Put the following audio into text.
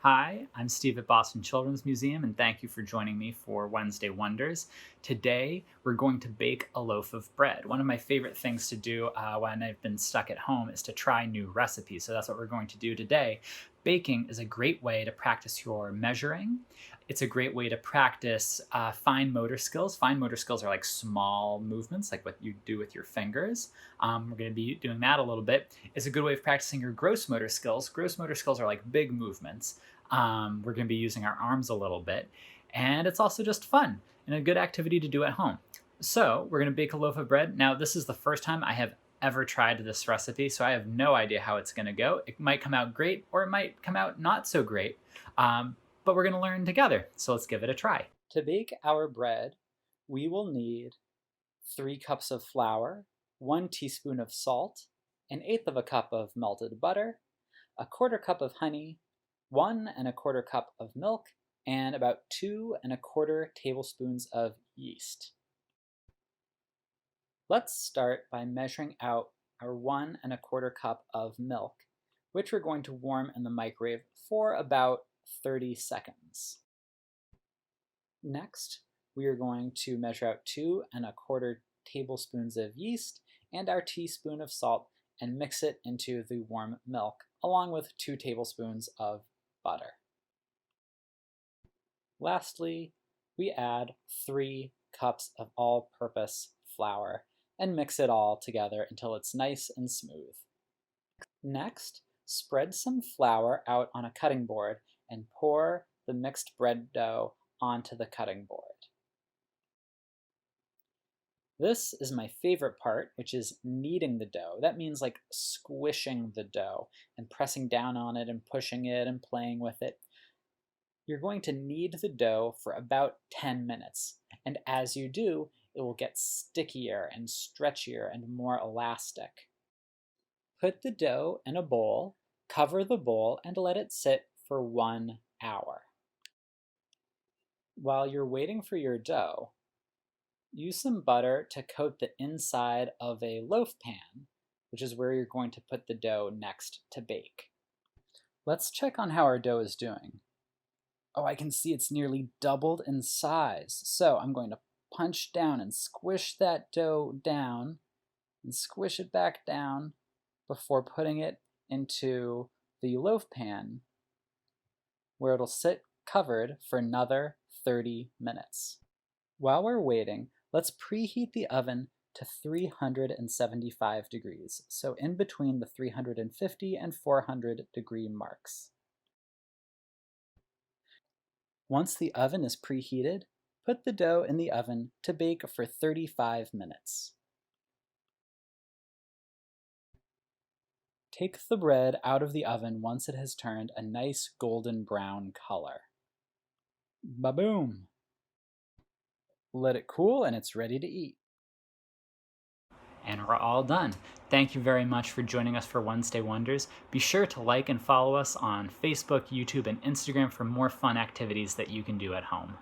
Hi, I'm Steve at Boston Children's Museum, and thank you for joining me for Wednesday Wonders. Today, we're going to bake a loaf of bread. One of my favorite things to do when I've been stuck at home is to try new recipes, so that's what we're going to do today. Baking is a great way to practice your measuring. It's a great way to practice fine motor skills. Fine motor skills are like small movements, like what you do with your fingers. We're going to be doing that a little bit. It's a good way of practicing your gross motor skills. Gross motor skills are like big movements. We're going to be using our arms a little bit. And it's also just fun and a good activity to do at home. So we're going to bake a loaf of bread. Now, this is the first time I have ever tried this recipe, so I have no idea how it's going to go. It might come out great or it might come out not so great, but we're going to learn together. So let's give it a try. To bake our bread, we will need 3 cups of flour, 1 teaspoon of salt, 1/8 of a cup of melted butter, 1/4 cup of honey, 1 1/4 cup of milk, and about 2 1/4 tablespoons of yeast. Let's start by measuring out our 1 1/4 cup of milk, which we're going to warm in the microwave for about 30 seconds. Next, we are going to measure out 2 1/4 tablespoons of yeast and our teaspoon of salt and mix it into the warm milk, along with 2 tablespoons of butter. Lastly, we add 3 cups of all-purpose flour and mix it all together until it's nice and smooth. Next, spread some flour out on a cutting board and pour the mixed bread dough onto the cutting board. This is my favorite part, which is kneading the dough. That means like squishing the dough and pressing down on it and pushing it and playing with it. You're going to knead the dough for about 10 minutes, and as you do, it will get stickier and stretchier and more elastic. Put the dough in a bowl, cover the bowl, and let it sit for 1 hour. While you're waiting for your dough, use some butter to coat the inside of a loaf pan, which is where you're going to put the dough next to bake. Let's check on how our dough is doing. Oh, I can see it's nearly doubled in size. So I'm going to punch down and squish that dough down and squish it back down before putting it into the loaf pan, where it'll sit covered for another 30 minutes. While we're waiting, let's preheat the oven to 375 degrees, so in between the 350 and 400 degree marks. Once the oven is preheated, put the dough in the oven to bake for 35 minutes. Take the bread out of the oven once it has turned a nice golden brown color. Ba-boom! Let it cool and it's ready to eat. And we're all done. Thank you very much for joining us for Wednesday Wonders. Be sure to like and follow us on Facebook, YouTube, and Instagram for more fun activities that you can do at home.